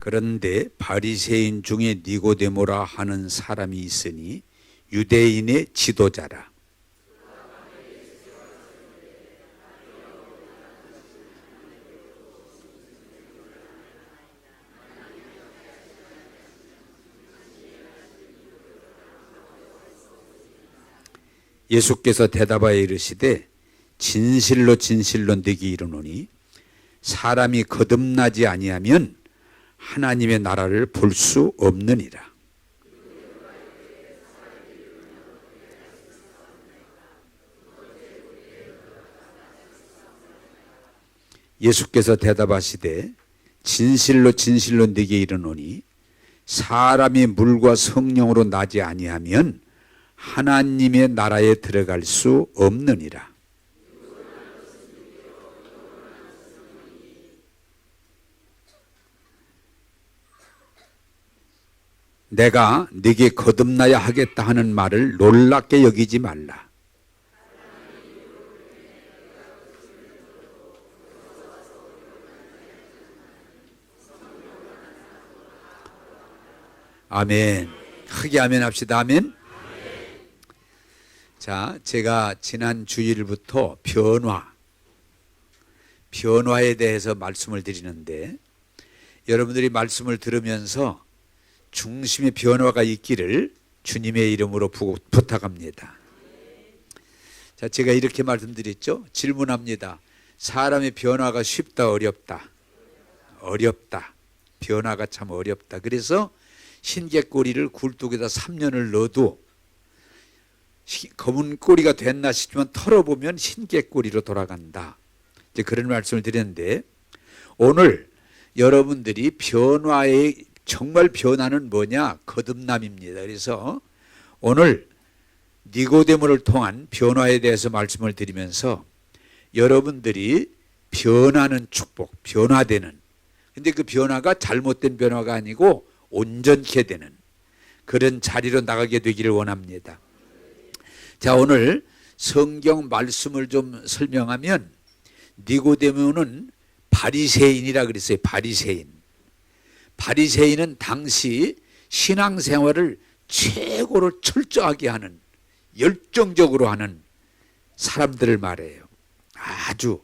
그런데 바리새인 중에 니고데모라 하는 사람이 있으니 유대인의 지도자라. 예수께서 대답하여 이르시되 진실로 진실로 네게 이르노니 사람이 거듭나지 아니하면 하나님의 나라를 볼 수 없느니라. 예수께서 대답하시되 진실로 진실로 네게 이르노니 사람이 물과 성령으로 나지 아니하면 하나님의 나라에 들어갈 수 없느니라. 내가 네게 거듭나야 하겠다 하는 말을 놀랍게 여기지 말라. 아멘. 크게 아멘 합시다. 아멘. 자, 제가 지난 주일부터 변화에 대해서 말씀을 드리는데 여러분들이 말씀을 들으면서 중심의 변화가 있기를 주님의 이름으로 부탁합니다. 자, 제가 이렇게 말씀드렸죠. 질문합니다. 사람의 변화가 쉽다, 어렵다? 어렵다. 변화가 참 어렵다. 그래서 흰개꼬리를 굴뚝에다 3년을 넣어도 검은 꼬리가 됐나 싶지만 털어보면 흰개꼬리로 돌아간다. 이제 그런 말씀을 드렸는데 오늘 여러분들이 변화의 정말 변화는 뭐냐? 거듭남입니다. 그래서 오늘 니고데모를 통한 변화에 대해서 말씀을 드리면서 여러분들이 변하는 축복, 변화되는, 근데 그 변화가 잘못된 변화가 아니고 온전케 되는 그런 자리로 나가게 되기를 원합니다. 자, 오늘 성경 말씀을 좀 설명하면 니고데모는 바리새인이라 그랬어요. 바리새인은 당시 신앙생활을 최고로 철저하게 하는, 열정적으로 하는 사람들을 말해요. 아주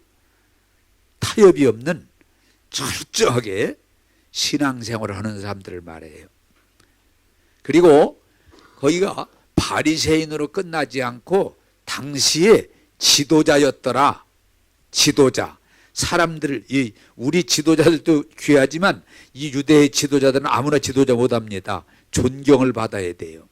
타협이 없는 철저하게 신앙생활을 하는 사람들을 말해요. 그리고 거기가 바리새인으로 끝나지 않고 당시에 지도자였더라. 지도자. 사람들, 우리 지도자들도 귀하지만 이 유대의 지도자들은 아무나 지도자 못합니다. 존경을 받아야 돼요.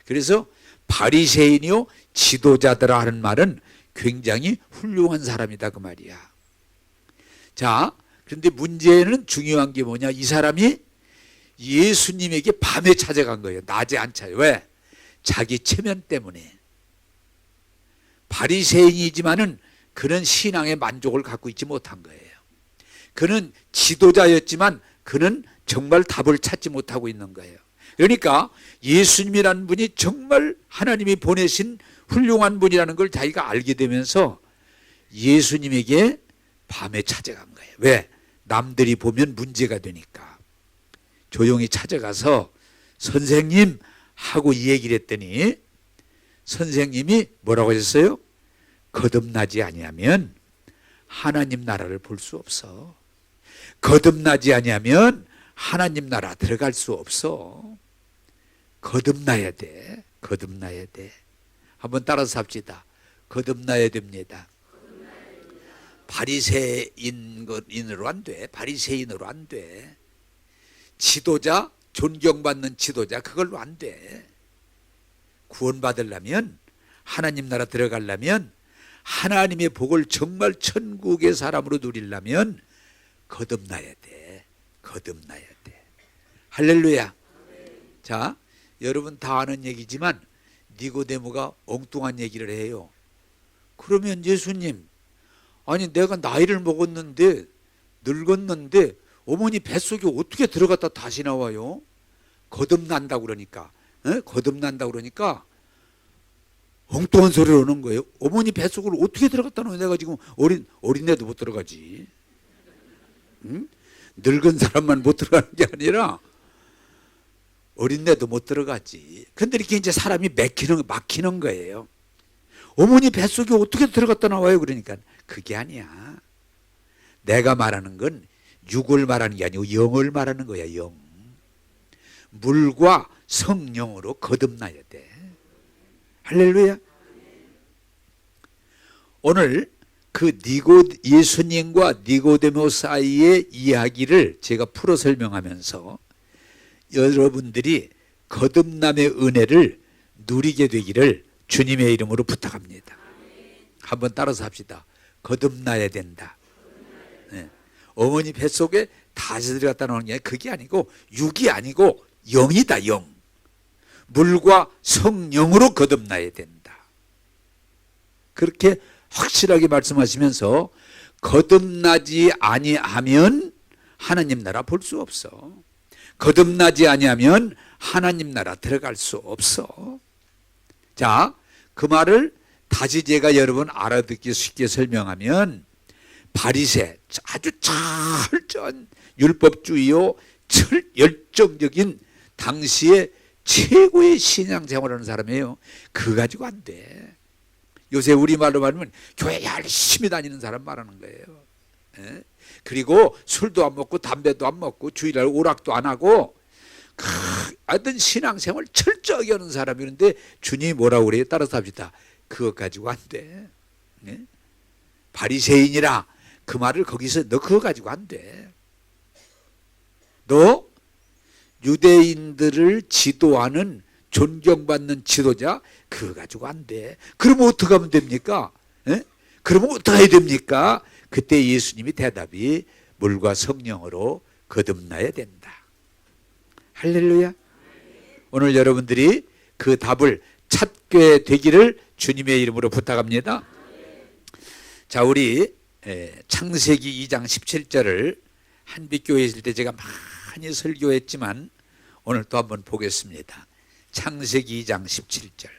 그래서 바리새인이요 지도자들아 하는 말은 굉장히 훌륭한 사람이다 그 말이야. 자, 그런데 문제는 중요한 게 뭐냐? 이 사람이 예수님에게 밤에 찾아간 거예요. 낮에 안 찾아요. 왜? 자기 체면 때문에. 바리새인이지만은 그는 신앙의 만족을 갖고 있지 못한 거예요. 그는 지도자였지만 그는 정말 답을 찾지 못하고 있는 거예요. 그러니까 예수님이라는 분이 정말 하나님이 보내신 훌륭한 분이라는 걸 자기가 알게 되면서 예수님에게 밤에 찾아간 거예요. 왜? 남들이 보면 문제가 되니까. 조용히 찾아가서 선생님 하고 이 얘기를 했더니 선생님이 뭐라고 하셨어요? 거듭나지 아니하면 하나님 나라를 볼 수 없어. 거듭나지 아니하면 하나님 나라 들어갈 수 없어. 거듭나야 돼. 거듭나야 돼. 한번 따라서 합시다. 거듭나야 됩니다. 바리새인으로 안 돼. 바리새인으로 안 돼. 지도자, 존경받는 지도자, 그걸로 안 돼. 구원받으려면, 하나님 나라 들어가려면, 하나님의 복을 정말 천국의 사람으로 누리려면 거듭나야 돼. 거듭나야 돼. 할렐루야. 자, 여러분 다 아는 얘기지만 니고데모가 엉뚱한 얘기를 해요. 그러면 예수님, 아니 내가 나이를 먹었는데 늙었는데 어머니 뱃속에 어떻게 들어갔다 다시 나와요? 거듭난다고 그러니까. 거듭난다고 그러니까 엉뚱한 소리를 하는 거예요. 어머니 뱃속으로 어떻게 들어갔다 놓으면 내가 지금 어린애도 못 들어가지. 응? 늙은 사람만 못 들어가는 게 아니라 어린애도 못 들어가지. 근데 이렇게 이제 사람이 막히는 거예요. 어머니 뱃속에 어떻게 들어갔다 나와요? 그러니까 그게 아니야. 내가 말하는 건 육을 말하는 게 아니고 영을 말하는 거야. 영. 물과 성령으로 거듭나야 돼. 할렐루야. 오늘 그 예수님과 니고데모 사이의 이야기를 제가 풀어 설명하면서 여러분들이 거듭남의 은혜를 누리게 되기를 주님의 이름으로 부탁합니다. 한번 따라서 합시다. 거듭나야 된다. 네. 어머니 뱃속에 다시 들어갔다 나오는 게 그게 아니고 육이 아니고 영이다. 영. 물과 성령으로 거듭나야 된다. 그렇게 확실하게 말씀하시면서 거듭나지 아니하면 하나님 나라 볼 수 없어. 거듭나지 아니하면 하나님 나라 들어갈 수 없어. 자, 그 말을 다시 제가 여러분 알아듣기 쉽게 설명하면 바리새, 아주 철저한 율법주의요 열정적인 당시에 최고의 신앙생활을 하는 사람이에요. 그거 가지고 안 돼. 요새 우리말로 말하면 교회 열심히 다니는 사람 말하는 거예요. 예? 그리고 술도 안 먹고 담배도 안 먹고 주일날 오락도 안 하고 어떤 신앙생활 철저하게 하는 사람이었는데 주님이 뭐라고 그래요? 따라서 합시다. 그것 가지고 안 돼. 예? 바리새인이라 그 말을 거기서 너 그거 가지고 안 돼. 너 유대인들을 지도하는 존경받는 지도자 그거 가지고 안 돼. 그러면 어떻게 하면 됩니까? 예? 그러면 어떻게 해야 됩니까? 그때 예수님이 대답이 물과 성령으로 거듭나야 된다. 할렐루야. 오늘 여러분들이 그 답을 찾게 되기를 주님의 이름으로 부탁합니다. 자, 우리 창세기 2장 17절을 한빛교회에 있을 때 제가 많이 설교했지만 오늘 또 한번 보겠습니다. 창세기 2장 17절.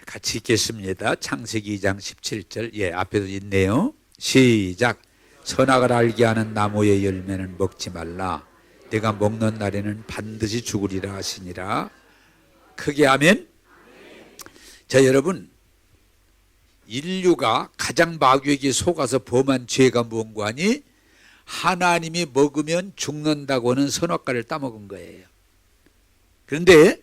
같이 읽겠습니다. 창세기 2장 17절. 예, 앞에도 있네요. 시작. 선악을 알게 하는 나무의 열매는 먹지 말라. 내가 먹는 날에는 반드시 죽으리라 하시니라. 크게 아멘. 자, 여러분, 인류가 가장 마귀에게 속아서 범한 죄가 무언가 하니 하나님이 먹으면 죽는다고 하는 선악과를 따먹은 거예요. 그런데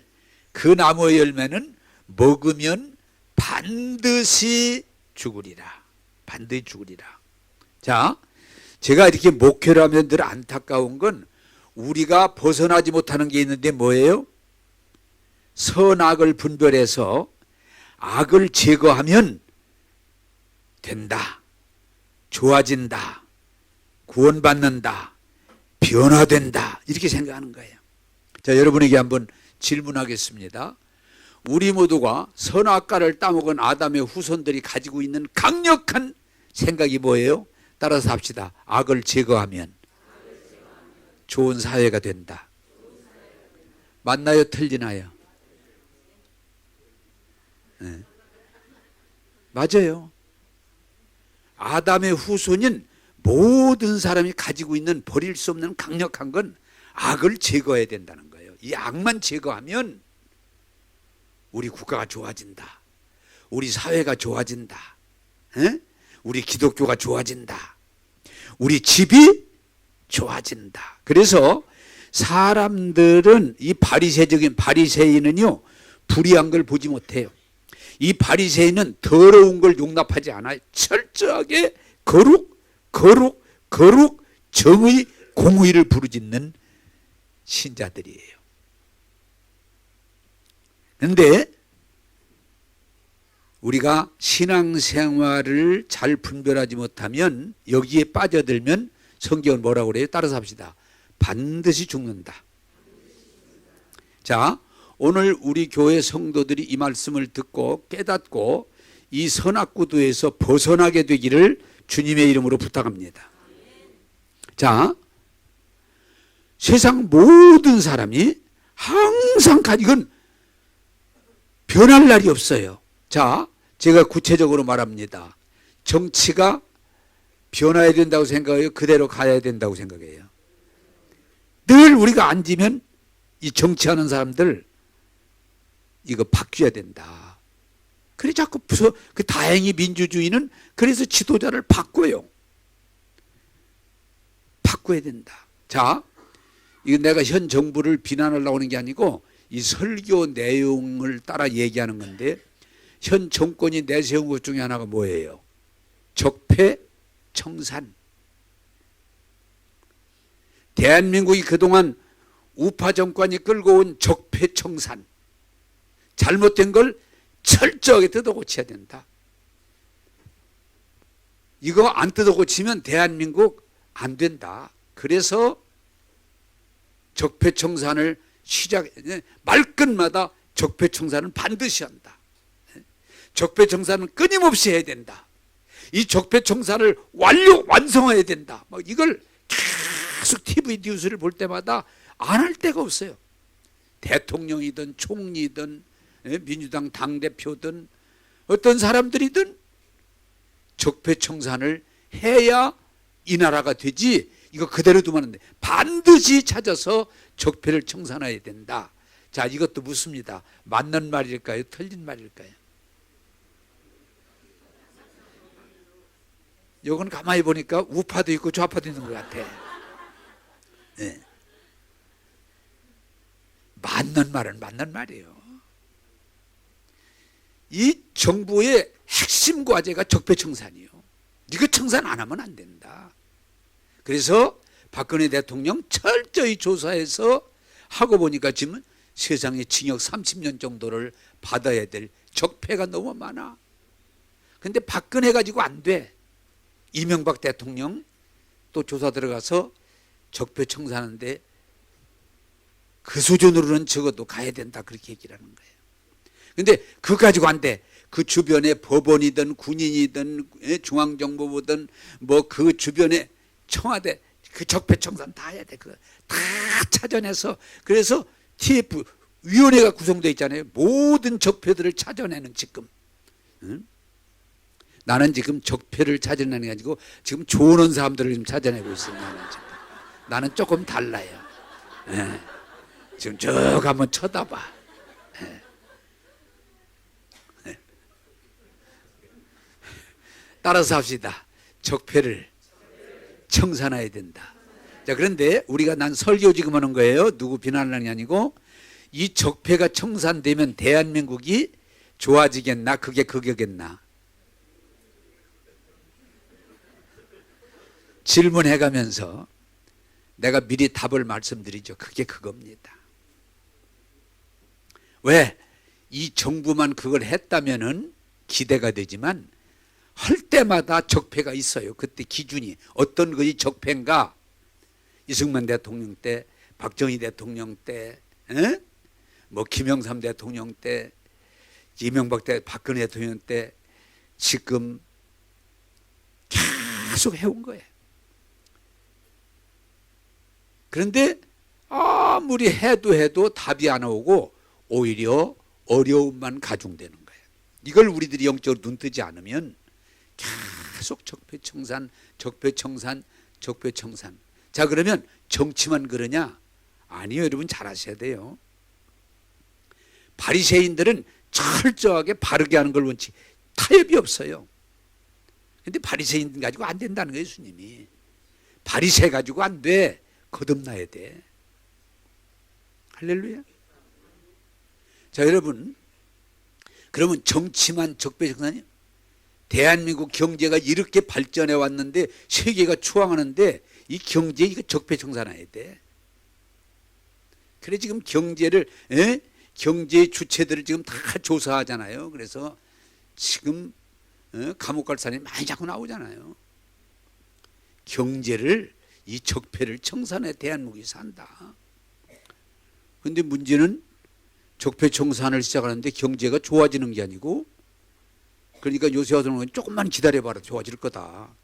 그 나무의 열매는 먹으면 반드시 죽으리라. 반드시 죽으리라. 자, 제가 이렇게 목회를 하면 늘 안타까운 건 우리가 벗어나지 못하는 게 있는데 뭐예요? 선악을 분별해서 악을 제거하면 된다. 좋아진다. 구원받는다. 변화된다. 이렇게 생각하는 거예요. 자, 여러분에게 한번 질문하겠습니다. 우리 모두가 선악과를 따먹은 아담의 후손들이 가지고 있는 강력한 생각이 뭐예요? 따라서 합시다. 악을 제거하면 좋은 사회가 된다. 맞나요? 틀리나요? 네. 맞아요. 아담의 후손인 모든 사람이 가지고 있는 버릴 수 없는 강력한 건 악을 제거해야 된다는 거예요. 이 악만 제거하면 우리 국가가 좋아진다. 우리 사회가 좋아진다. 에? 우리 기독교가 좋아진다. 우리 집이 좋아진다. 그래서 사람들은 이 바리새인은요 불의한 걸 보지 못해요. 이 바리새인은 더러운 걸 용납하지 않아요. 철저하게 거룩, 정의, 공의를 부르짖는 신자들이에요. 그런데 우리가 신앙생활을 잘 분별하지 못하면 여기에 빠져들면 성경은 뭐라고 그래요? 따라서 합시다. 반드시 죽는다. 자, 오늘 우리 교회 성도들이 이 말씀을 듣고 깨닫고 이 선악구도에서 벗어나게 되기를 주님의 이름으로 부탁합니다. 자, 세상 모든 사람이 항상 이건 변할 날이 없어요. 자, 제가 구체적으로 말합니다. 정치가 변화해야 된다고 생각해요? 그대로 가야 된다고 생각해요? 늘 우리가 앉으면 이 정치하는 사람들 이거 바뀌어야 된다. 그래 자꾸 다행히 민주주의는 그래서 지도자를 바꿔요. 바꿔야 된다. 자, 이거 내가 현 정부를 비난하려고 하는 게 아니고 이 설교 내용을 따라 얘기하는 건데, 현 정권이 내세운 것 중에 하나가 뭐예요? 적폐청산. 대한민국이 그동안 우파 정권이 끌고 온 적폐청산, 잘못된 걸 철저하게 뜯어고쳐야 된다. 이거 안 뜯어고치면 대한민국 안 된다. 그래서 적폐청산을 말끝마다 적폐청산은 반드시 한다. 적폐청산은 끊임없이 해야 된다. 이 적폐청산을 완성해야 된다. 이걸 계속 TV 뉴스를 볼 때마다 안 할 데가 없어요. 대통령이든 총리든 민주당 당대표든 어떤 사람들이든 적폐청산을 해야 이 나라가 되지, 이거 그대로 두면 안 돼. 반드시 찾아서 적폐를 청산해야 된다. 자, 이것도 묻습니다. 맞는 말일까요? 틀린 말일까요? 이건 가만히 보니까 우파도 있고 좌파도 있는 것 같아. 네. 맞는 말은 맞는 말이에요. 이 정부의 핵심 과제가 적폐청산이에요. 이거 청산 안 하면 안 된다. 그래서 박근혜 대통령 철저히 조사해서 하고 보니까 지금 세상에 징역 30년 정도를 받아야 될 적폐가 너무 많아. 근데 박근혜 가지고 안 돼. 이명박 대통령 또 조사 들어가서 적폐청산하는데 그 수준으로는 적어도 가야 된다, 그렇게 얘기를 하는 거예요. 근데 그거 가지고 안 돼. 그 주변에 법원이든 군인이든 중앙정보부든 뭐 그 주변에 청와대 그 적폐청산 다 해야 돼. 그거 다 찾아내서, 그래서 TF 위원회가 구성되어 있잖아요. 모든 적폐들을 찾아내는 지금. 응? 나는 지금 적폐를 찾아내는 게 아니고 지금 좋은 사람들을 지금 찾아내고 있어요. 나는 조금 달라요. 네. 지금 쭉 한번 쳐다봐. 네. 네. 따라서 합시다. 적폐를 청산해야 된다. 자, 그런데 우리가 난 설교 지금 하는 거예요. 누구 비난하는 게 아니고, 이 적폐가 청산되면 대한민국이 좋아지겠나? 그게 그거겠나? 질문해 가면서 내가 미리 답을 말씀드리죠. 그게 그겁니다. 왜? 이 정부만 그걸 했다면은 기대가 되지만 할 때마다 적폐가 있어요. 그때 기준이 어떤 것이 적폐인가? 이승만 대통령 때, 박정희 대통령 때, 뭐 김영삼 대통령 때, 이명박 때, 박근혜 대통령 때, 지금 계속 해온 거예요. 그런데 아무리 해도 답이 안 오고 오히려 어려움만 가중되는 거예요. 이걸 우리들이 영적으로 눈뜨지 않으면 계속 적폐청산. 자, 그러면 정치만 그러냐? 아니요, 여러분 잘 아셔야 돼요. 바리새인들은 철저하게 바르게 하는 걸 원치 타협이 없어요. 근데 바리새인 가지고 안 된다는 거예요, 예수님이. 바리새 가지고 안 돼. 거듭나야 돼. 할렐루야. 자, 여러분, 그러면 정치만 적폐청산이요? 대한민국 경제가 이렇게 발전해 왔는데 세계가 추앙하는데 이 경제 이거 적폐청산해야 돼. 그래 지금 경제를 경제의 주체들을 지금 다 조사하잖아요. 그래서 지금 감옥 갈 사람이 많이 자꾸 나오잖아요. 경제를 이 적폐를 청산해 대한민국이 산다. 그런데 문제는 적폐 청산을 시작하는데 경제가 좋아지는 게 아니고, 그러니까 요새 와서 조금만 기다려봐라 좋아질 거다.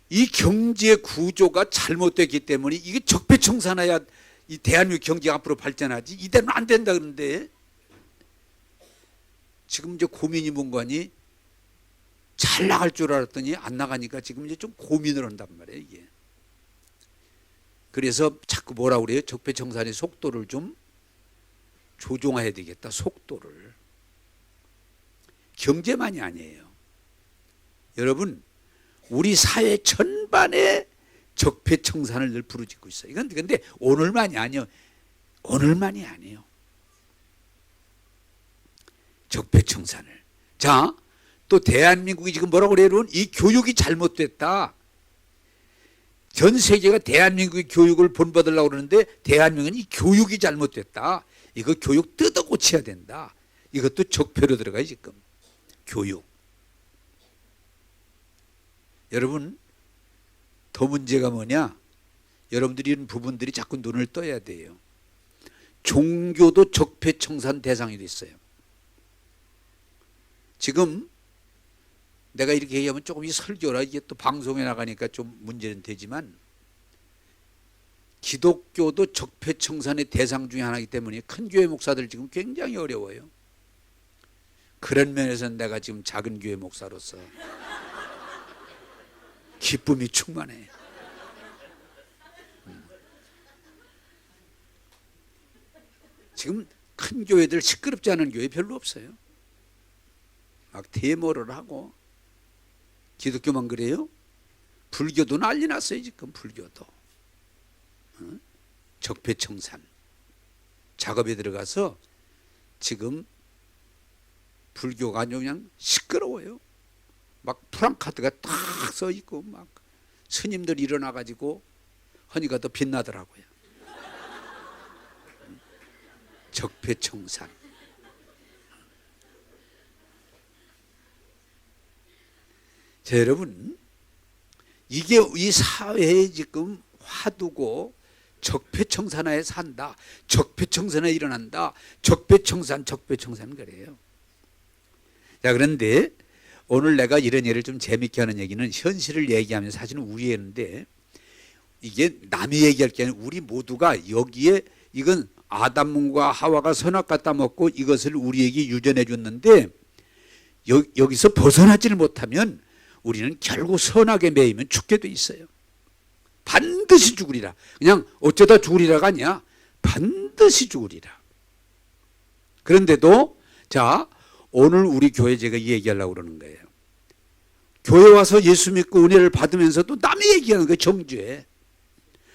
이 경제 구조가 잘못됐기 때문에 이게 적폐 청산해야 이 대한민국 경제가 앞으로 발전하지 이대로는 안 된다 그러는데 지금 이제 고민이 뭔가니 잘 나갈 줄 알았더니 안 나가니까 지금 이제 좀 고민을 한단 말이에요 이게. 그래서 자꾸 뭐라 그래요? 적폐청산의 속도를 좀 조종해야 되겠다. 속도를. 경제만이 아니에요. 여러분 우리 사회 전반에 적폐청산을 늘 부르짖고 있어요. 이건 근데 오늘만이 아니에요. 오늘만이 아니에요. 적폐청산을. 자, 또 대한민국이 지금 뭐라고 그래요? 이 교육이 잘못됐다. 전 세계가 대한민국의 교육을 본받으려고 그러는데 대한민국은 이 교육이 잘못됐다. 이거 교육 뜯어 고쳐야 된다. 이것도 적폐로 들어가요 지금. 교육. 여러분 더 문제가 뭐냐? 여러분들이 이런 부분들이 자꾸 눈을 떠야 돼요. 종교도 적폐청산 대상이 됐어요. 지금 내가 이렇게 얘기하면 조금 이 설교라 이게 또 방송에 나가니까 좀 문제는 되지만 기독교도 적폐청산의 대상 중에 하나이기 때문에 큰 교회 목사들 지금 굉장히 어려워요. 그런 면에서는 내가 지금 작은 교회 목사로서 기쁨이 충만해. 지금 큰 교회들 시끄럽지 않은 교회 별로 없어요. 막 데모를 하고. 기독교만 그래요? 불교도 난리 났어요 지금. 불교도 적폐청산 작업에 들어가서 지금 불교가 아주 그냥 시끄러워요. 막 프랑카드가 딱 써 있고 막 스님들 일어나 가지고 허니가 더 빛나더라고요. 적폐청산. 자, 여러분 이게 이 사회에 지금 화두고 적폐청산하에 산다. 적폐청산에 일어난다. 적폐청산 그래요. 자, 그런데 오늘 내가 이런 예를 좀 재밌게 하는 얘기는 현실을 얘기하면 사실은 우리 애인데 이게 남이 얘기할 게 아니라 우리 모두가 여기에 이건 아담과 하와가 선악 갖다 먹고 이것을 우리에게 유전해 줬는데 여기서 벗어나지를 못하면 우리는 결국 선악에 매이면 죽게 돼 있어요. 반드시 죽으리라. 그냥 어쩌다 죽으리라가 아니야. 반드시 죽으리라. 그런데도 자 오늘 우리 교회 제가 얘기하려고 그러는 거예요. 교회 와서 예수 믿고 은혜를 받으면서도 남의 얘기하는 거예요. 정죄.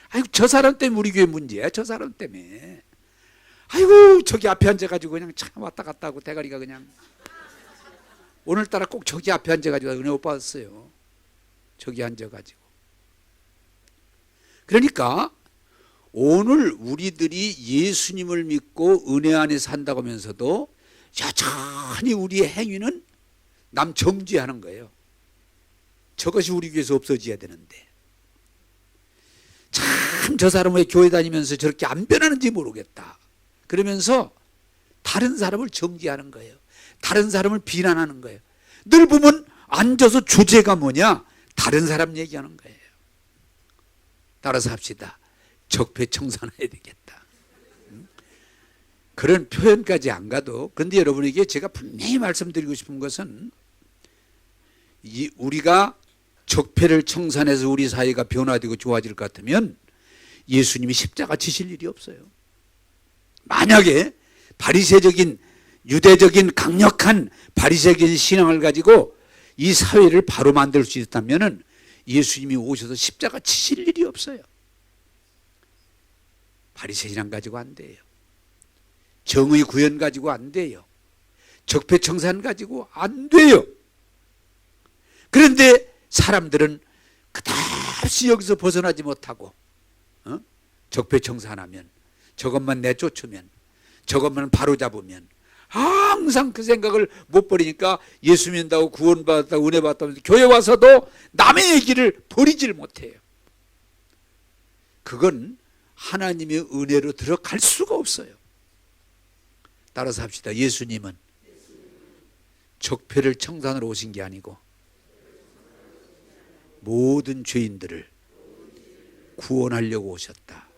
아이고 저 사람 때문에 우리 교회 문제야. 저 사람 때문에. 아이고 저기 앞에 앉아가지고 그냥 참 왔다 갔다 하고 대가리가 그냥 오늘따라 꼭 저기 앞에 앉아가지고 은혜 못 받았어요. 저기 앉아가지고. 그러니까 오늘 우리들이 예수님을 믿고 은혜 안에 산다고 하면서도 여전히 우리의 행위는 남 정죄하는 거예요. 저것이 우리 교회에서 없어져야 되는데 참 저 사람 왜 교회 다니면서 저렇게 안 변하는지 모르겠다. 그러면서 다른 사람을 정죄하는 거예요. 다른 사람을 비난하는 거예요. 늘 보면 앉아서 주제가 뭐냐? 다른 사람 얘기하는 거예요. 따라서 합시다. 적폐청산해야 되겠다. 그런 표현까지 안 가도 그런데 여러분에게 제가 분명히 말씀드리고 싶은 것은 우리가 적폐를 청산해서 우리 사회가 변화되고 좋아질 것 같으면 예수님이 십자가 지실 일이 없어요. 만약에 바리새적인 유대적인 강력한 바리새적인 신앙을 가지고 이 사회를 바로 만들 수 있다면 예수님이 오셔서 십자가 치실 일이 없어요. 바리새 신앙 가지고 안 돼요. 정의 구현 가지고 안 돼요. 적폐청산 가지고 안 돼요. 그런데 사람들은 그다시 여기서 벗어나지 못하고 적폐청산하면 저것만 내쫓으면 저것만 바로잡으면 항상 그 생각을 못 버리니까 예수 믿는다고 구원받았다고 은혜 받았다고 교회 와서도 남의 얘기를 버리질 못해요. 그건 하나님의 은혜로 들어갈 수가 없어요. 따라서 합시다. 예수님은 적폐를 청산하러 오신 게 아니고 모든 죄인들을 구원하려고 오셨다.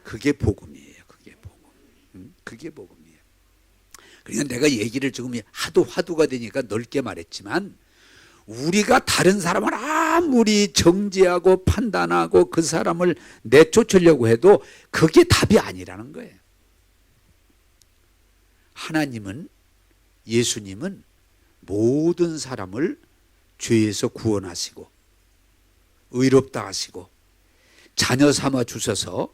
그게 복음이에요. 그게 복음. 그게 복음이에요. 그러니까 내가 얘기를 조금 하도 화두가 되니까 넓게 말했지만, 우리가 다른 사람을 아무리 정죄하고 판단하고 그 사람을 내쫓으려고 해도 그게 답이 아니라는 거예요. 하나님은, 예수님은 모든 사람을 죄에서 구원하시고 의롭다 하시고 자녀 삼아 주셔서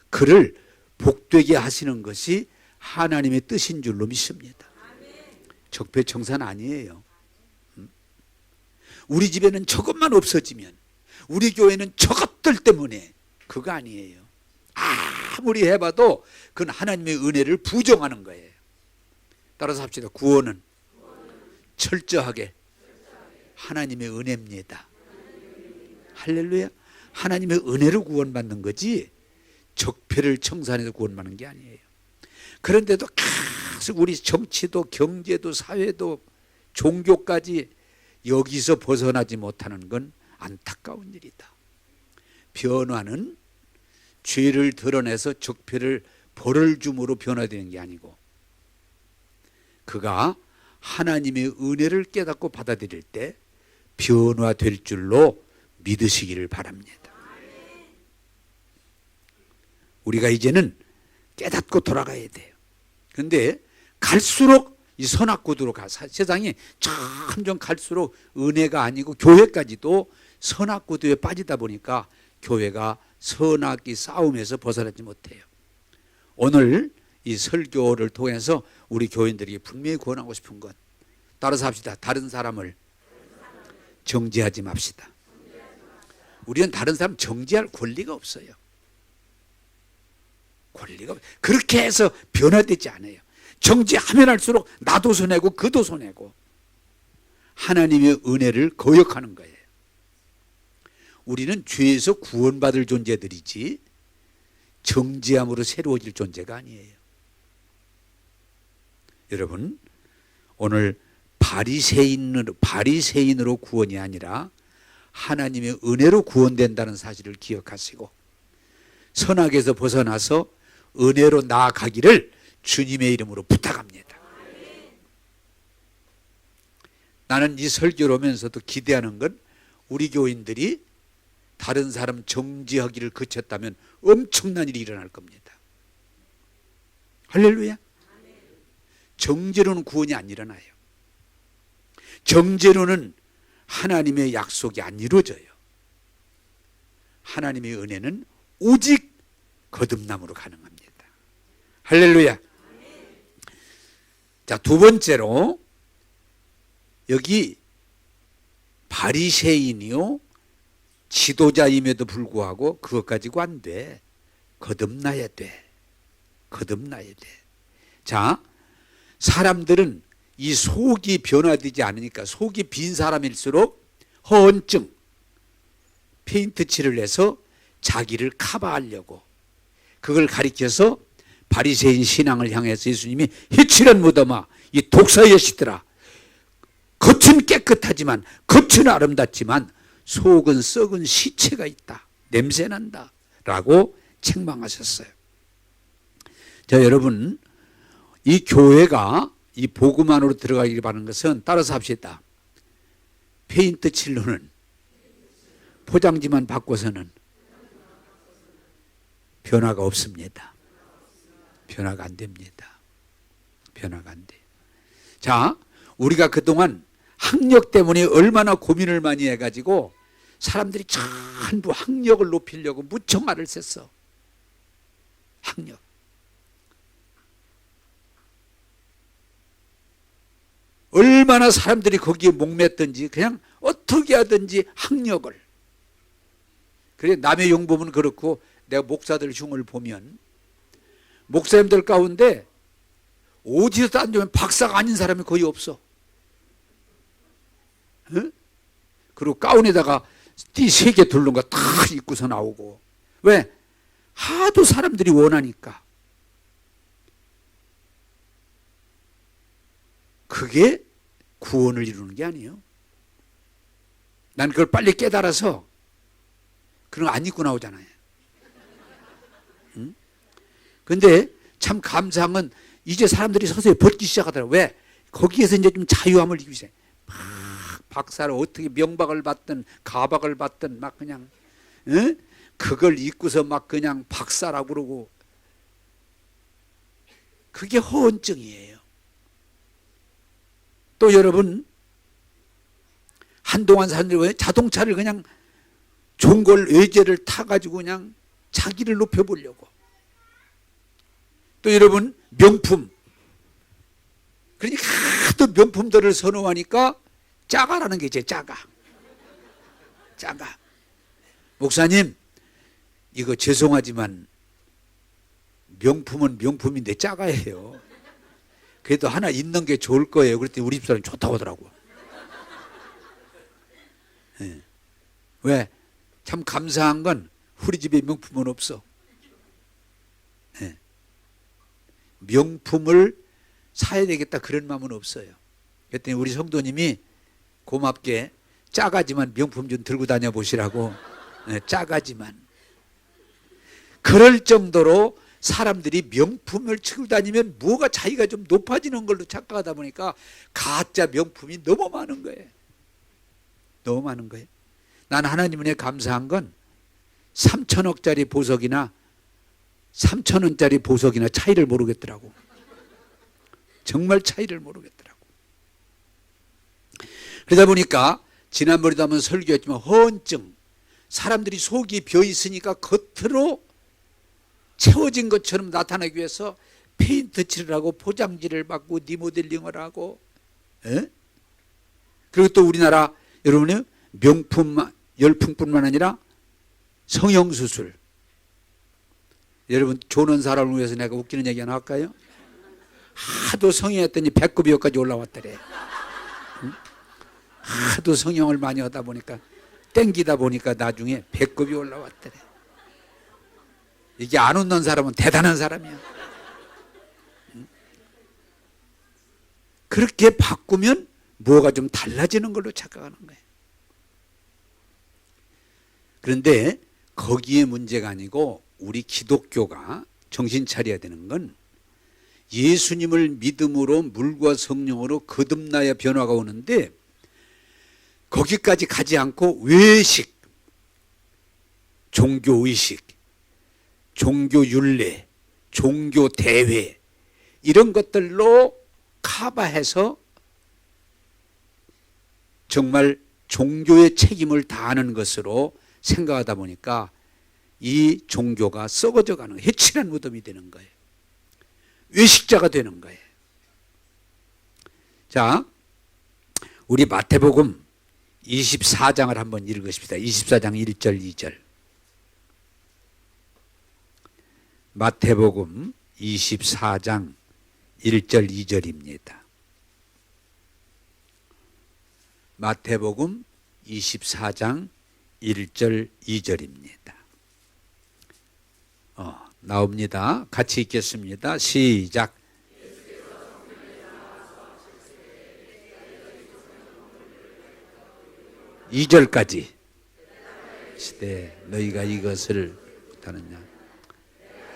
그를 복되게 하시는 것이 하나님의 뜻인 줄로 믿습니다. 적폐청산 아니에요. 우리 집에는 저것만 없어지면, 우리 교회는 저것들 때문에, 그거 아니에요. 아무리 해봐도 그건 하나님의 은혜를 부정하는 거예요. 따라서 합시다. 구원은 철저하게 하나님의 은혜입니다. 할렐루야. 하나님의 은혜로 구원받는 거지 적폐를 청산해서 구원받는 게 아니에요. 그런데도 계속 우리 정치도 경제도 사회도 종교까지 여기서 벗어나지 못하는 건 안타까운 일이다. 변화는 죄를 드러내서 적폐를 벌을 줌으로 변화되는 게 아니고, 그가 하나님의 은혜를 깨닫고 받아들일 때 변화될 줄로 믿으시기를 바랍니다. 우리가 이제는 깨닫고 돌아가야 돼요. 그런데 갈수록 이 선악구도로 세상이 점점 갈수록 은혜가 아니고 교회까지도 선악구도에 빠지다 보니까 교회가 선악의 싸움에서 벗어나지 못해요. 오늘 이 설교를 통해서 우리 교인들에게 분명히 권하고 싶은 것, 따라서 합시다. 다른 사람을 정죄하지 맙시다. 우리는 다른 사람 정죄할 권리가 없어요. 권리가 그렇게 해서 변화되지 않아요. 정죄하면 할수록 나도 손해고 그도 손해고, 하나님의 은혜를 거역하는 거예요. 우리는 죄에서 구원받을 존재들이지 정죄함으로 새로워질 존재가 아니에요. 여러분, 오늘 바리새인으로 구원이 아니라 하나님의 은혜로 구원된다는 사실을 기억하시고 선악에서 벗어나서 은혜로 나아가기를 주님의 이름으로 부탁합니다. 나는 이 설교를 오면서도 기대하는 건 우리 교인들이 다른 사람 정죄하기를 그쳤다면 엄청난 일이 일어날 겁니다. 할렐루야. 정죄로는 구원이 안 일어나요. 정죄로는 하나님의 약속이 안 이루어져요. 하나님의 은혜는 오직 거듭남으로 가능합니다. 할렐루야. 자, 두 번째로 여기 바리새인이요 지도자임에도 불구하고 그것 가지고 안 돼. 거듭나야 돼. 거듭나야 돼. 자, 사람들은 이 속이 변화되지 않으니까, 속이 빈 사람일수록 허언증, 페인트 칠을 해서 자기를 커버하려고, 그걸 가리켜서 바리새인 신앙을 향해서 예수님이 해치는 무덤아, 이 독사의 여시들아, 겉은 깨끗하지만, 겉은 아름답지만 속은 썩은 시체가 있다, 냄새난다 라고 책망하셨어요. 자, 여러분, 이 교회가 이 복음 안으로 들어가기를 바라는 것은, 따라서 합시다. 페인트 칠로는, 포장지만 바꿔서는 변화가 없습니다. 변화가 안 됩니다. 변화가 안 돼요. 자, 우리가 그동안 학력 때문에 얼마나 고민을 많이 해가지고 사람들이 전부 학력을 높이려고 무척 말을 셌어. 학력. 얼마나 사람들이 거기에 목맸든지 그냥 어떻게 하든지 학력을. 그래, 남의 용법은 그렇고 내가 목사들 흉을 보면 목사님들 가운데 어디서 앉으면 박사가 아닌 사람이 거의 없어. 응? 그리고 가운에다가 띠 3개 둘른 거 다 입고서 나오고. 왜? 하도 사람들이 원하니까. 그게 구원을 이루는 게 아니에요. 난 그걸 빨리 깨달아서 그런 거 안 입고 나오잖아요. 응? 근데 참 감사한 건 이제 사람들이 서서히 벗기 시작하더라고요. 왜? 거기에서 이제 좀 자유함을 느끼기 시작해요. 막 박사를 어떻게 명박을 받든 가박을 받든 막 그냥 그걸 입고서 막 그냥 박사라고 그러고, 그게 허언증이에요. 또 여러분, 한동안 사람들이 왜 자동차를 그냥 종골 외제를 타가지고 그냥 자기를 높여보려고. 또 여러분, 명품. 그러니까 하도 명품들을 선호하니까 짜가라는 게 이제 짜가. 목사님, 이거 죄송하지만 명품은 명품인데 짜가예요. 그래도 하나 있는 게 좋을 거예요. 그랬더니 우리 집사람이 좋다고 하더라고. 네. 왜? 참 감사한 건 우리 집에 명품은 없어. 네. 명품을 사야 되겠다 그런 마음은 없어요. 그랬더니 우리 성도님이 고맙게 짜가지만 명품 좀 들고 다녀 보시라고. 네, 짜가지만. 그럴 정도로 사람들이 명품을 치고 다니면 뭐가 자기가 좀 높아지는 걸로 착각하다 보니까 가짜 명품이 너무 많은 거예요. 너무 많은 거예요. 난 하나님 은혜 감사한 건 3천억짜리 보석이나 3천원짜리 보석이나 차이를 모르겠더라고. 정말 차이를 모르겠더라고. 그러다 보니까 지난번에도 한번 설교했지만 허언증, 사람들이 속이 비어 있으니까 겉으로 채워진 것처럼 나타나기 위해서 페인트 칠을 하고 포장지를 받고 리모델링을 하고, 그리고 또 우리나라 여러분이 명품 열풍뿐만 아니라 성형수술. 여러분, 조는 사람을 위해서 내가 웃기는 얘기 하나 할까요? 하도 성형했더니 배꼽이까지 올라왔더래. 하도 성형을 많이 하다 보니까 땡기다 보니까 나중에 배꼽이 올라왔더래. 이게 안 웃는 사람은 대단한 사람이야. 그렇게 바꾸면 뭐가 좀 달라지는 걸로 착각하는 거예요. 그런데 거기에 문제가 아니고 우리 기독교가 정신 차려야 되는 건 예수님을 믿음으로 물과 성령으로 거듭나야 변화가 오는데, 거기까지 가지 않고 외식, 종교의식, 종교윤례, 종교대회 이런 것들로 커버해서 정말 종교의 책임을 다하는 것으로 생각하다 보니까 이 종교가 썩어져가는 해칠한 무덤이 되는 거예요. 외식자가 되는 거예요. 자, 우리 마태복음 24장을 한번 읽으십시다. 24장 1절 2절. 마태복음 24장 1절 2절입니다. 마태복음 24장 1절 2절입니다. 나옵니다. 같이 읽겠습니다. 시작. 2절까지. 시대 너희가 이것을 못하느냐?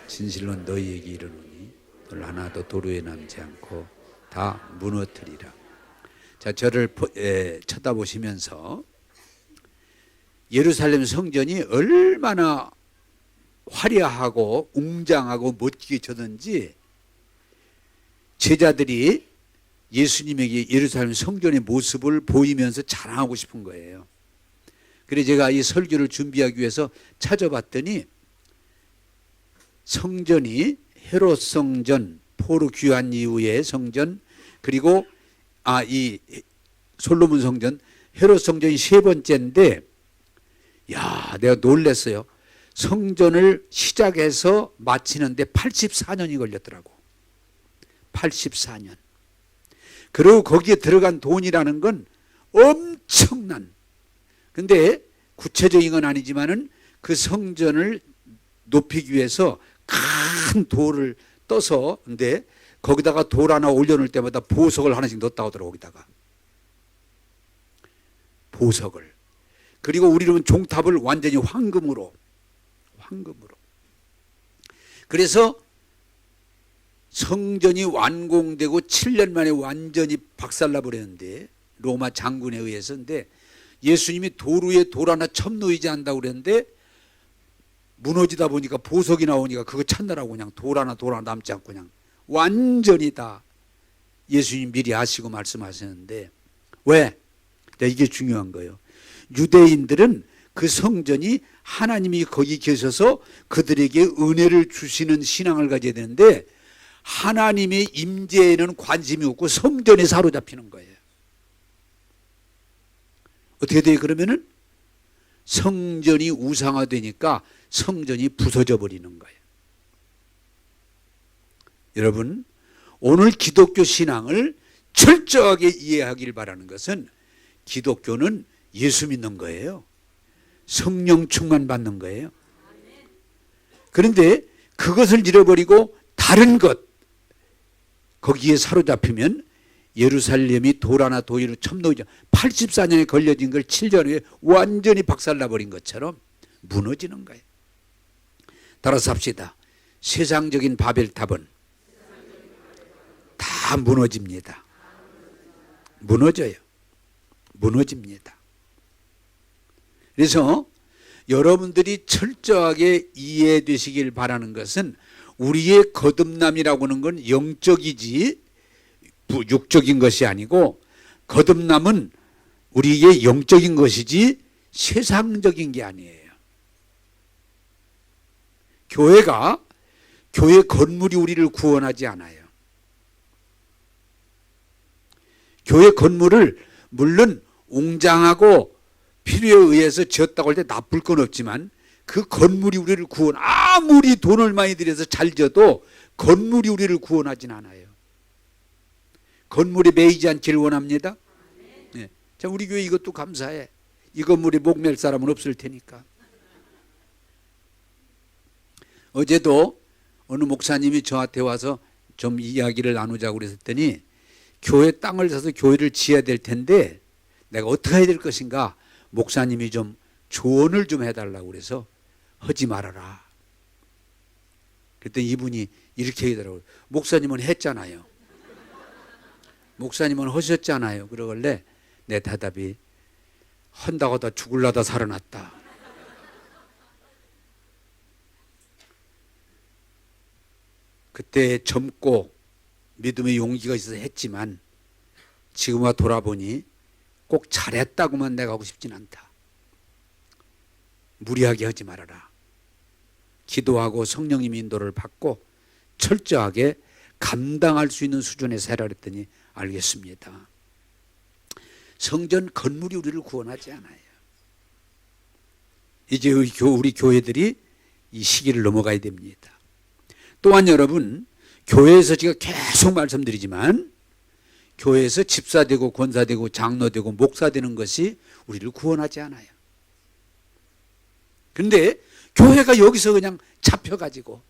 진실로 너희에게 이르노니 돌 하나도 도로에 남지 않고 다 무너뜨리라. 자, 저를 쳐다보시면서 예루살렘 성전이 얼마나 화려하고 웅장하고 멋지게 졌는지 제자들이 예수님에게 예루살렘 성전의 모습을 보이면서 자랑하고 싶은 거예요. 그래서 제가 이 설교를 준비하기 위해서 찾아봤더니 성전이 헤롯 성전, 포로 귀환 이후의 성전, 그리고 이 솔로몬 성전, 헤롯 성전이 세 번째인데, 야, 내가 놀랐어요. 성전을 시작해서 마치는데 84년이 걸렸더라고. 84년. 그리고 거기에 들어간 돈이라는 건 엄청난, 근데 구체적인 건 아니지만은 그 성전을 높이기 위해서 큰 돌을 떠서, 근데 거기다가 돌 하나 올려놓을 때마다 보석을 하나씩 넣었다 하더라고. 거기다가 보석을. 그리고 우리는 종탑을 완전히 황금으로. 그래서 성전이 완공되고 7년 만에 완전히 박살나 버렸는데, 로마 장군에 의해서. 근데 예수님이 돌 위에 돌 하나 첨놓이지 않는다고 그랬는데 무너지다 보니까 보석이 나오니까 그거 찾느라고 그냥 돌 하나 남지 않고 그냥 완전히 다 예수님 미리 아시고 말씀하셨는데, 왜? 이게 중요한 거예요. 유대인들은 그 성전이 하나님이 거기 계셔서 그들에게 은혜를 주시는 신앙을 가져야 되는데, 하나님의 임재에는 관심이 없고 성전에 사로잡히는 거예요. 어떻게 돼요? 그러면은 성전이 우상화되니까 성전이 부서져 버리는 거예요. 여러분, 오늘 기독교 신앙을 철저하게 이해하길 바라는 것은, 기독교는 예수 믿는 거예요. 성령 충만 받는 거예요. 그런데 그것을 잃어버리고 다른 것, 거기에 사로잡히면 예루살렘이 돌 하나 도의로 첨놓이죠. 84년에 걸려진 걸 7년 후에 완전히 박살나버린 것처럼 무너지는 거예요. 따라서 합시다. 세상적인 바벨탑은 다 무너집니다. 무너져요. 무너집니다. 그래서 여러분들이 철저하게 이해되시길 바라는 것은, 우리의 거듭남이라고 하는 건 영적이지 육적인 것이 아니고, 거듭남은 우리의 영적인 것이지 세상적인 게 아니에요. 교회 건물이 우리를 구원하지 않아요. 교회 건물을 물론 웅장하고 필요에 의해서 지었다고 할 때 나쁠 건 없지만, 그 건물이 우리를 아무리 돈을 많이 들여서 잘 지어도 건물이 우리를 구원하진 않아요. 건물에 매이지 않기를 원합니다. 네. 자, 우리 교회 이것도 감사해. 이 건물에 목맬 사람은 없을 테니까. 어제도 어느 목사님이 저한테 와서 좀 이야기를 나누자고 그랬더니, 교회 땅을 사서 교회를 지어야 될 텐데 내가 어떻게 해야 될 것인가, 목사님이 좀 조언을 좀 해달라고 그래서 하지 말아라. 그랬더니 이분이 이렇게 얘기하더라고요. 목사님은 했잖아요. 목사님은 하셨잖아요. 그러길래 내 대답이, 한다고 다 죽을라다 살아났다. 그때 젊고 믿음의 용기가 있어서 했지만, 지금 와 돌아보니 꼭 잘했다고만 내가 하고 싶진 않다. 무리하게 하지 말아라. 기도하고 성령님 인도를 받고 철저하게 감당할 수 있는 수준에서 해라 그랬더니, 알겠습니다. 성전 건물이 우리를 구원하지 않아요. 이제 우리 교회들이 이 시기를 넘어가야 됩니다. 또한 여러분, 교회에서 제가 계속 말씀드리지만, 교회에서 집사되고 권사되고 장로되고 목사되는 것이 우리를 구원하지 않아요. 그런데 교회가 여기서 그냥 잡혀가지고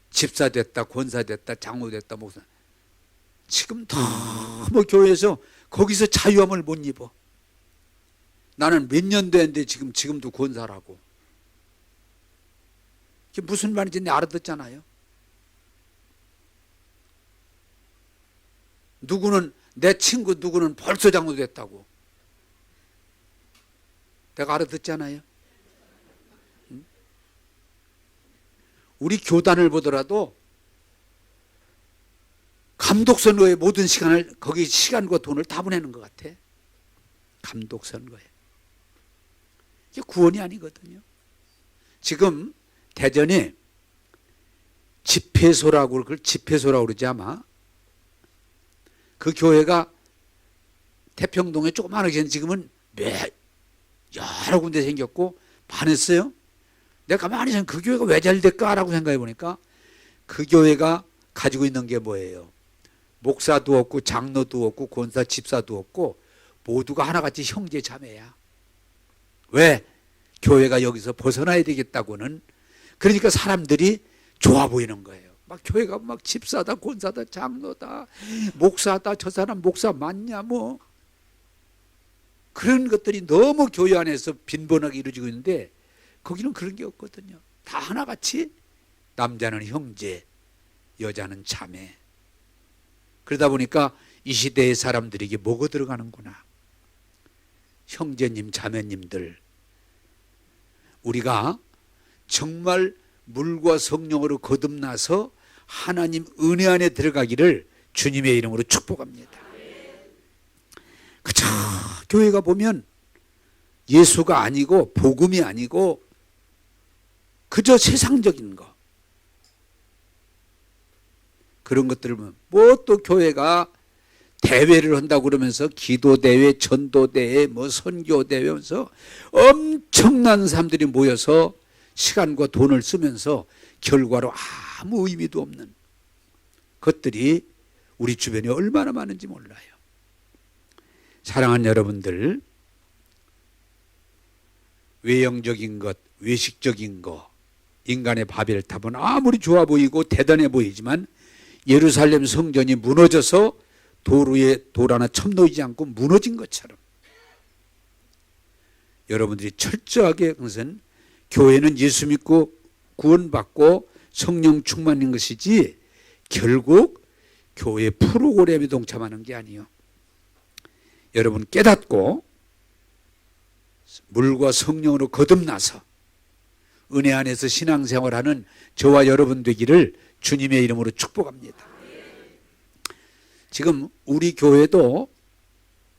집사됐다, 권사됐다, 장로됐다, 목사, 지금 너무 교회에서 거기서 자유함을 못 입어. 나는 몇 년 됐는데 지금도 권사라고. 그게 무슨 말인지 알아듣잖아요. 누구는, 내 친구 누구는 벌써 장로 됐다고. 내가 알아듣잖아요. 우리 교단을 보더라도 감독선거에 모든 시간을, 거기 시간과 돈을 다 보내는 것 같아. 감독선거에. 이게 구원이 아니거든요. 지금 대전에 집회소라고, 그걸 집회소라고 그러지 아마. 그 교회가 태평동에 조그마하게 생겼는데 지금은 여러 군데 생겼고 반했어요. 내가 가만히 생각해, 그 교회가 왜 잘 될까라고 생각해 보니까, 그 교회가 가지고 있는 게 뭐예요? 목사도 없고 장로도 없고 권사 집사도 없고 모두가 하나같이 형제 자매야. 왜? 교회가 여기서 벗어나야 되겠다고는. 그러니까 사람들이 좋아 보이는 거예요. 막 교회가 막 집사다, 권사다, 장로다, 목사다, 저 사람 목사 맞냐 뭐, 그런 것들이 너무 교회 안에서 빈번하게 이루어지고 있는데, 거기는 그런 게 없거든요. 다 하나같이 남자는 형제, 여자는 자매. 그러다 보니까 이 시대의 사람들에게 뭐가 들어가는구나. 형제님, 자매님들, 우리가 정말 물과 성령으로 거듭나서 하나님 은혜 안에 들어가기를 주님의 이름으로 축복합니다. 그저 교회가 보면 예수가 아니고 복음이 아니고 그저 세상적인 거, 그런 것들을 보면 뭐 또 교회가 대회를 한다고 그러면서 기도대회, 전도대회, 뭐 선교대회 하면서 엄청난 사람들이 모여서 시간과 돈을 쓰면서 결과로 아무 의미도 없는 것들이 우리 주변에 얼마나 많은지 몰라요. 사랑하는 여러분들, 외형적인 것, 외식적인 것, 인간의 바벨탑은 아무리 좋아 보이고 대단해 보이지만 예루살렘 성전이 무너져서 돌 위에 돌 하나 첨놓이지 않고 무너진 것처럼 여러분들이 철저하게 그것은 교회는 예수 믿고 구원받고 성령 충만인 것이지 결국 교회 프로그램에 동참하는 게 아니에요. 여러분 깨닫고 물과 성령으로 거듭나서 은혜 안에서 신앙생활하는 저와 여러분 되기를 주님의 이름으로 축복합니다. 지금 우리 교회도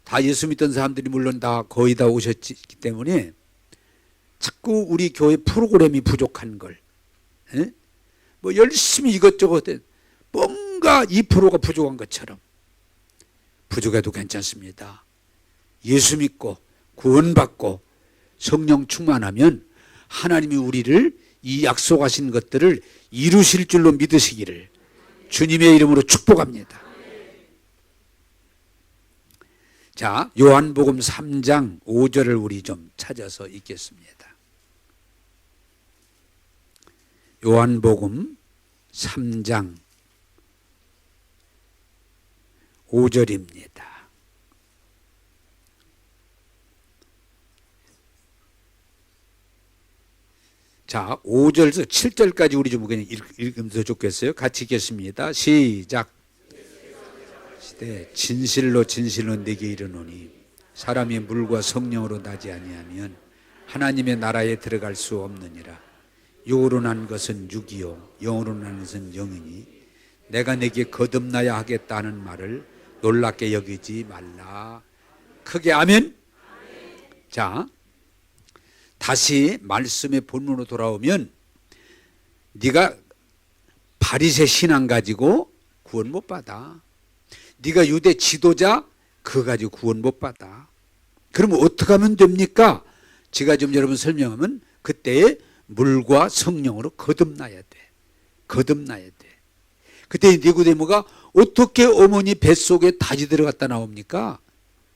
다 예수 믿던 사람들이 물론 다 거의 다 오셨기 때문에 자꾸 우리 교회 프로그램이 부족한 걸, 뭐 열심히 이것저것 뭔가 2%가 부족한 것처럼, 부족해도 괜찮습니다. 예수 믿고 구원받고 성령 충만하면 하나님이 우리를 이 약속하신 것들을 이루실 줄로 믿으시기를 주님의 이름으로 축복합니다. 자, 요한복음 3장 5절을 우리 좀 찾아서 읽겠습니다. 요한복음 3장 5절입니다. 자, 5절에서 7절까지 우리 좀 그냥 읽으면서 좋겠어요. 같이 읽겠습니다. 시작. 시대 진실로 진실로 내게 이르노니 사람이 물과 성령으로 나지 아니하면 하나님의 나라에 들어갈 수 없느니라. 육으로 난 것은 육이요 영으로 난 것은 영이니 내가 내게 거듭나야 하겠다는 말을 놀랍게 여기지 말라. 크게 아멘. 자, 다시 말씀의 본문으로 돌아오면 네가 바리새 신앙 가지고 구원 못 받아. 네가 유대 지도자 그거 가지고 구원 못 받아. 그러면 어떻게 하면 됩니까? 제가 좀 여러분 설명하면 그때에 물과 성령으로 거듭나야 돼. 거듭나야 돼. 그때 니고데모가 어떻게 어머니 뱃속에 닭이 들어갔다 나옵니까?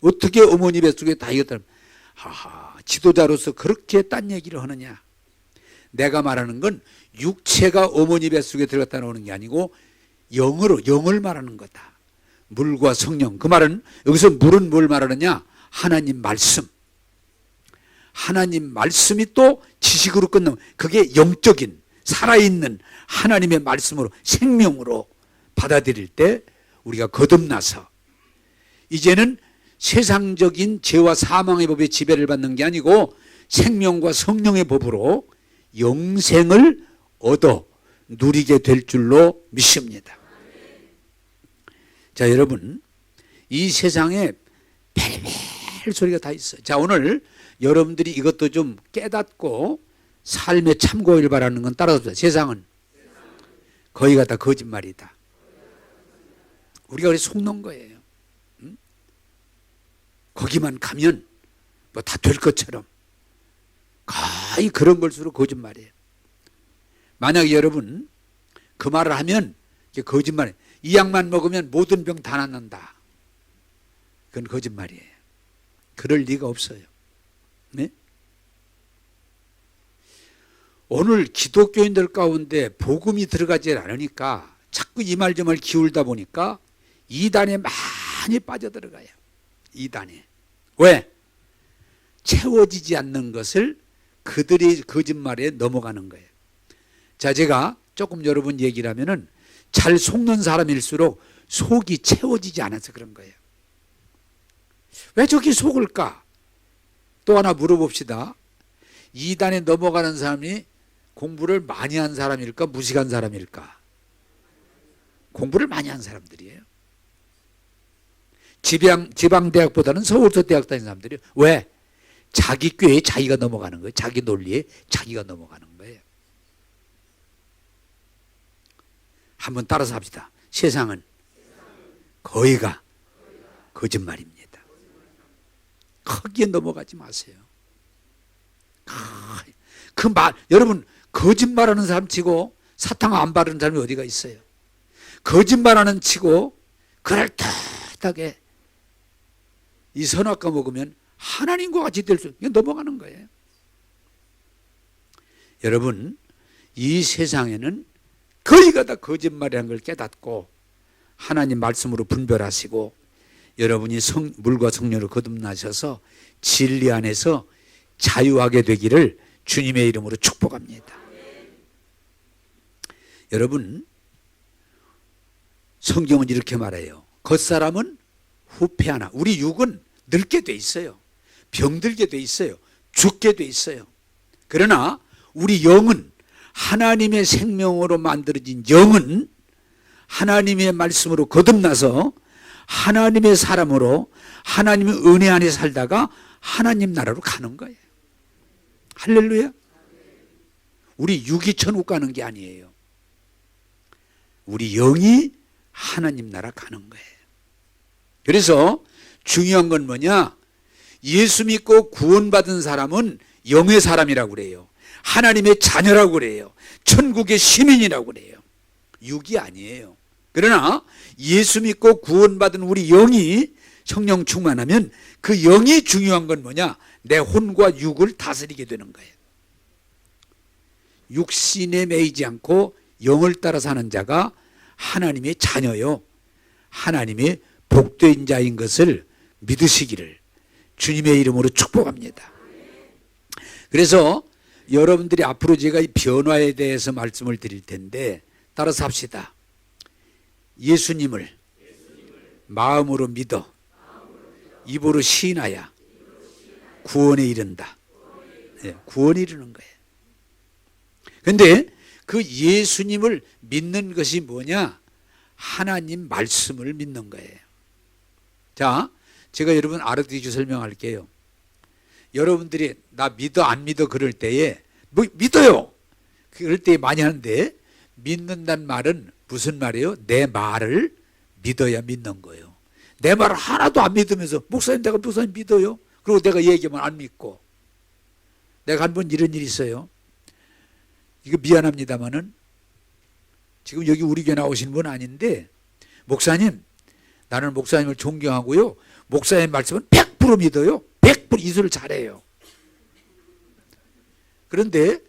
어떻게 어머니 뱃속에 닭이 들어갔다 나옵니까? 하하, 지도자로서 그렇게 딴 얘기를 하느냐. 내가 말하는 건 육체가 어머니 뱃속에 들어갔다 나오는 게 아니고 영으로, 영을 말하는 거다. 물과 성령. 그 말은 여기서 물은 뭘 말하느냐? 하나님 말씀. 하나님 말씀이 또 지식으로 끝나면 그게 영적인 살아있는 하나님의 말씀으로 생명으로 받아들일 때 우리가 거듭나서 이제는 세상적인 죄와 사망의 법에 지배를 받는 게 아니고 생명과 성령의 법으로 영생을 얻어 누리게 될 줄로 믿습니다. 자, 여러분, 이 세상에 별별 소리가 다 있어요. 자, 오늘 여러분들이 이것도 좀 깨닫고 삶에 참고를 바라는 건 따라서 세상은 거의가 다 거짓말이다. 우리가 그래서 속는 거예요. 응? 거기만 가면 뭐 다 될 것처럼 거의 그런 걸수록 거짓말이에요. 만약에 여러분 그 말을 하면 이게 거짓말이에요. 이 약만 먹으면 모든 병 다 낫는다. 그건 거짓말이에요. 그럴 리가 없어요. 네? 오늘 기독교인들 가운데 복음이 들어가지 않으니까 자꾸 이 말 저 말 기울다 보니까 이단에 많이 빠져들어가요. 이단에. 왜? 채워지지 않는 것을 그들의 거짓말에 넘어가는 거예요. 자, 제가 조금 여러분 얘기를 하면은 잘 속는 사람일수록 속이 채워지지 않아서 그런 거예요. 왜 저기 속을까? 또 하나 물어봅시다. 이단에 넘어가는 사람이 공부를 많이 한 사람일까, 무식한 사람일까? 공부를 많이 한 사람들이에요. 지방대학보다는 서울서 대학 다니는 사람들이에요. 왜? 자기 꾀에 자기가 넘어가는 거예요. 자기 논리에 자기가 넘어가는 거예요. 한번 따라서 합시다. 세상은 거의가 거짓말입니다. 거기에 넘어가지 마세요. 그 말, 여러분, 거짓말하는 사람 치고 사탕 안 바르는 사람이 어디가 있어요? 거짓말하는 치고 그럴듯하게 이 선악과 먹으면 하나님과 같이 될 수, 넘어가는 거예요. 여러분, 이 세상에는 거의가 다 거짓말이라는 걸 깨닫고 하나님 말씀으로 분별하시고 여러분이 물과 성령으로 거듭나셔서 진리 안에서 자유하게 되기를 주님의 이름으로 축복합니다. 여러분, 성경은 이렇게 말해요. 겉사람은 후패하나. 우리 육은 늙게 돼 있어요. 병들게 돼 있어요. 죽게 돼 있어요. 그러나 우리 영은, 하나님의 생명으로 만들어진 영은 하나님의 말씀으로 거듭나서 하나님의 사람으로 하나님의 은혜 안에 살다가 하나님 나라로 가는 거예요. 할렐루야. 우리 육이 천국 가는 게 아니에요. 우리 영이 하나님 나라 가는 거예요. 그래서 중요한 건 뭐냐? 예수 믿고 구원받은 사람은 영의 사람이라고 그래요. 하나님의 자녀라고 그래요. 천국의 시민이라고 그래요. 육이 아니에요. 그러나 예수 믿고 구원받은 우리 영이 성령 충만하면 그 영이 중요한 건 뭐냐? 내 혼과 육을 다스리게 되는 거예요. 육신에 매이지 않고 영을 따라 사는 자가 하나님의 자녀요, 하나님의 복된 자인 것을 믿으시기를 주님의 이름으로 축복합니다. 그래서 여러분들이 앞으로 제가 이 변화에 대해서 말씀을 드릴 텐데 따라서 합시다. 예수님을 마음으로 믿어 입으로 시인하여 구원에 이른다. 네, 구원에 이르는 거예요. 그런데 그 예수님을 믿는 것이 뭐냐? 하나님 말씀을 믿는 거예요. 자, 제가 여러분 알아듣기 설명할게요. 여러분들이 나 믿어 안 믿어 그럴 때에 뭐 믿어요. 그럴 때 많이 하는데 믿는다는 말은 무슨 말이에요? 내 말을 믿어야 믿는 거예요. 내 말을 하나도 안 믿으면서 목사님 내가 목사님 믿어요. 그리고 내가 얘기하면 안 믿고. 내가 한 번 이런 일이 있어요. 이거 미안합니다마는 지금 여기 우리 교회 나오신 분 아닌데 목사님 나는 목사님을 존경하고요. 목사님 말씀은 100% 믿어요. 100% 이수를 잘해요. 그런데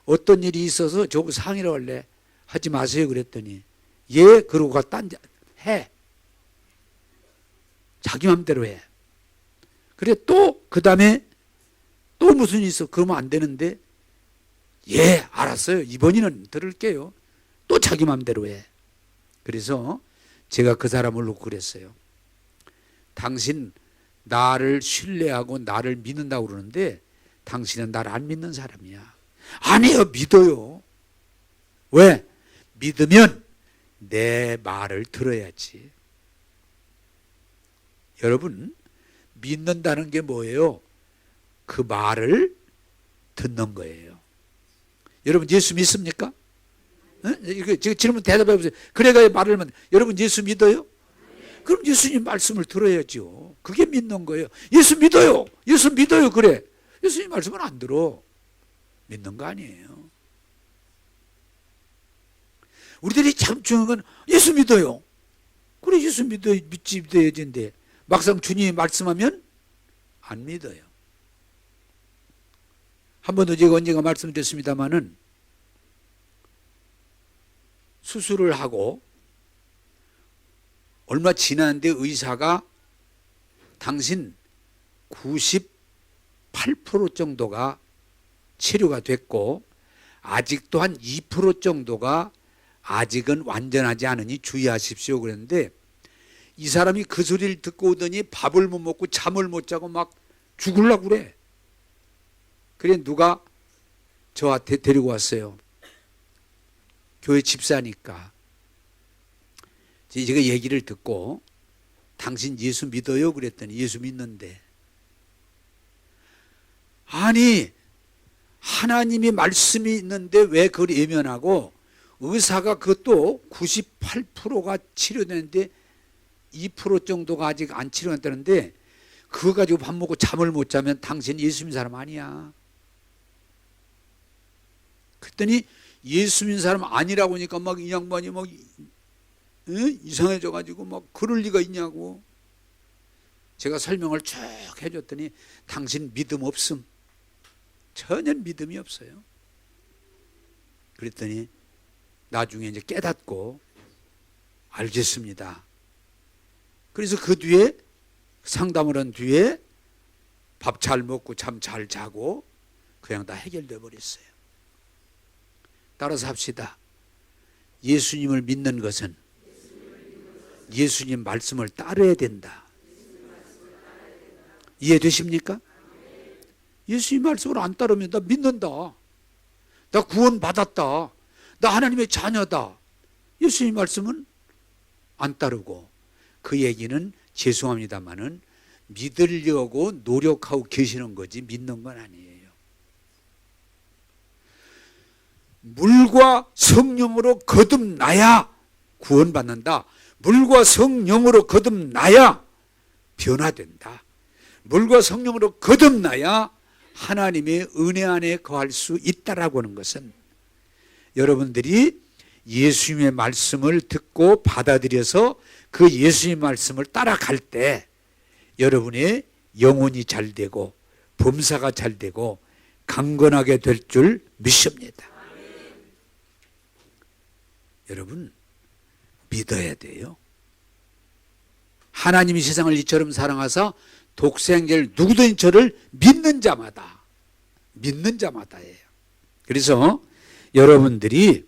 어떤 일이 있어서 저거 상의를 할래? 하지 마세요 그랬더니 예 그러고 딴 해. 자기 맘대로 해. 그래 또 그 다음에 또 무슨 일이 있어? 그러면 안 되는데 예 알았어요. 이번에는 들을게요. 또 자기 맘대로 해. 그래서 제가 그 사람을 놓고 그랬어요. 당신 나를 신뢰하고 나를 믿는다고 그러는데 당신은 나를 안 믿는 사람이야. 아니요 믿어요. 왜? 믿으면 내 말을 들어야지. 여러분 믿는다는 게 뭐예요? 그 말을 듣는 거예요. 여러분 예수 믿습니까? 지금 질문 대답해 보세요. 그래가 말을 하면 여러분 예수 믿어요? 그럼 예수님 말씀을 들어야죠. 그게 믿는 거예요. 예수 믿어요. 예수 믿어요. 그래. 예수님 말씀은 안 들어. 믿는 거 아니에요. 우리들이 참 중요한 건 예수 믿어요. 그래 예수 믿어야지인데 막상 주님이 말씀하면 안 믿어요. 한 번도 제가 언젠가 말씀드렸습니다마는 수술을 하고 얼마 지났는데 의사가 당신 98% 정도가 치료가 됐고 아직도 한 2% 정도가 아직은 완전하지 않으니 주의하십시오 그랬는데 이 사람이 그 소리를 듣고 오더니 밥을 못 먹고 잠을 못 자고 막 죽으려고 그래. 그래 누가 저한테 데리고 왔어요. 교회 집사니까. 제가 얘기를 듣고 당신 예수 믿어요? 그랬더니 예수 믿는데. 아니 하나님의 말씀이 있는데 왜 그걸 외면하고 의사가 그것도 98%가 치료되는데 2% 정도가 아직 안 치료됐다는데 그거 가지고 밥 먹고 잠을 못 자면 당신 예수 믿는 사람 아니야. 그랬더니 예수 믿는 사람 아니라고 하니까 막 이 양반이 막 이상해져 가지고 막 그럴 리가 있냐고. 제가 설명을 쭉 해줬더니 당신 믿음 없음. 전혀 믿음이 없어요. 그랬더니 나중에 이제 깨닫고 알겠습니다. 그래서 그 뒤에 상담을 한 뒤에 밥 잘 먹고 잠 잘 자고 그냥 다 해결돼 버렸어요. 따라서 합시다. 예수님을 믿는 것은 예수님 말씀을 따라야 된다. 이해되십니까? 예수님 말씀을 안 따르면 나 믿는다. 나 구원 받았다. 나 하나님의 자녀다. 예수님 말씀은 안 따르고 그 얘기는 죄송합니다마는 믿으려고 노력하고 계시는 거지 믿는 건 아니에요. 물과 성령으로 거듭나야 구원받는다. 물과 성령으로 거듭나야 변화된다. 물과 성령으로 거듭나야 하나님의 은혜 안에 거할 수 있다라고 하는 것은 여러분들이 예수님의 말씀을 듣고 받아들여서 그 예수님의 말씀을 따라갈 때 여러분의 영혼이 잘 되고 범사가 잘 되고 강건하게 될 줄 믿습니다. 여러분 믿어야 돼요. 하나님이 세상을 이처럼 사랑하사 독생자를 누구든지 저를 믿는 자마다예요. 그래서 여러분들이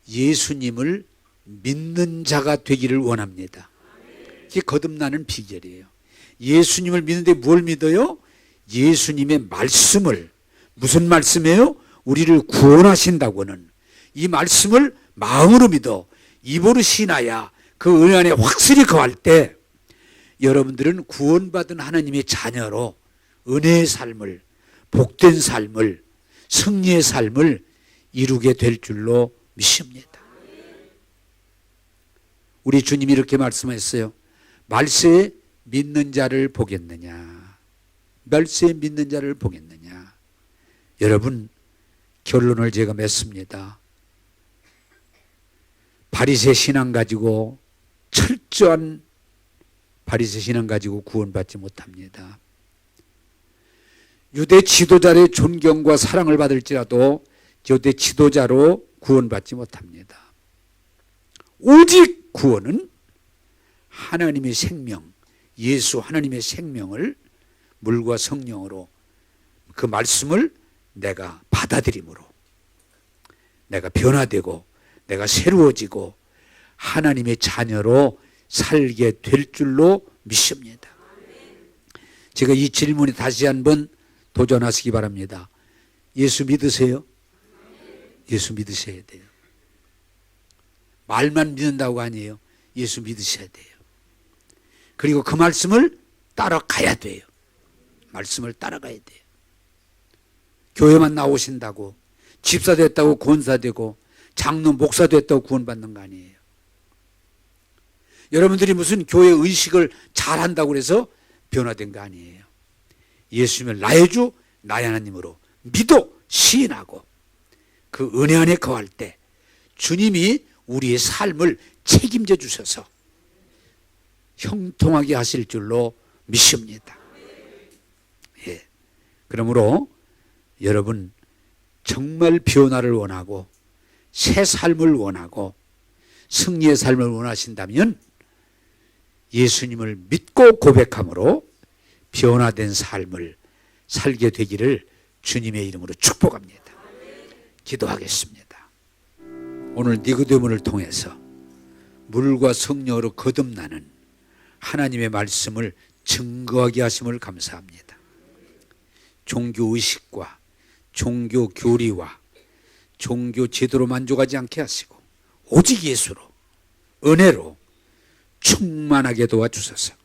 예수님을 믿는 자가 되기를 원합니다. 이게 거듭나는 비결이에요. 예수님을 믿는데 뭘 믿어요? 예수님의 말씀을. 무슨 말씀이에요? 우리를 구원하신다고는 이 말씀을 마음으로 믿어 입으로 신하야 그 은혜 안에 확실히 거할 때 여러분들은 구원받은 하나님의 자녀로 은혜의 삶을, 복된 삶을, 승리의 삶을 이루게 될 줄로 믿습니다. 우리 주님이 이렇게 말씀했어요. 말세에 믿는 자를 보겠느냐. 말세에 믿는 자를 보겠느냐. 여러분 결론을 제가 맺습니다. 바리새 신앙 가지고 철저한 바리새 신앙 가지고 구원받지 못합니다. 유대 지도자의 존경과 사랑을 받을지라도 유대 지도자로 구원받지 못합니다. 오직 구원은 하나님의 생명, 예수 하나님의 생명을 물과 성령으로 그 말씀을 내가 받아들임으로 내가 변화되고 내가 새로워지고 하나님의 자녀로 살게 될 줄로 믿습니다. 제가 이 질문에 다시 한번 도전하시기 바랍니다. 예수 믿으세요? 예수 믿으셔야 돼요. 말만 믿는다고 아니에요. 예수 믿으셔야 돼요. 그리고 그 말씀을 따라가야 돼요. 말씀을 따라가야 돼요. 교회만 나오신다고 집사 됐다고 권사되고 장로 목사 됐다고 구원받는 거 아니에요. 여러분들이 무슨 교회 의식을 잘한다고 해서 변화된 거 아니에요. 예수님을 나의 주 나의 하나님으로 믿어 시인하고 그 은혜 안에 거할 때 주님이 우리의 삶을 책임져 주셔서 형통하게 하실 줄로 믿습니다. 예. 그러므로 여러분 정말 변화를 원하고 새 삶을 원하고 승리의 삶을 원하신다면 예수님을 믿고 고백함으로 변화된 삶을 살게 되기를 주님의 이름으로 축복합니다. 기도하겠습니다. 오늘 니고데모를 통해서 물과 성령으로 거듭나는 하나님의 말씀을 증거하게 하심을 감사합니다. 종교의식과 종교 교리와 종교 제도로 만족하지 않게 하시고 오직 예수로, 은혜로 충만하게 도와주소서.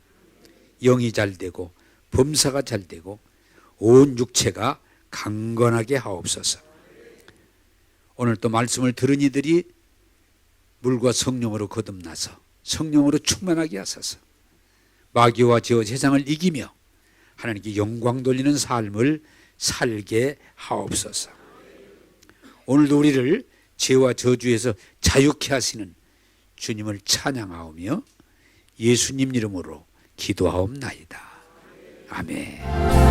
영이 잘 되고 범사가 잘 되고 온 육체가 강건하게 하옵소서. 오늘 또 말씀을 들은 이들이 물과 성령으로 거듭나서 성령으로 충만하게 하소서. 마귀와 저 세상을 이기며 하나님께 영광 돌리는 삶을 살게 하옵소서. 오늘도 우리를 죄와 저주에서 자유케 하시는 주님을 찬양하오며 예수님 이름으로 기도하옵나이다. 아멘.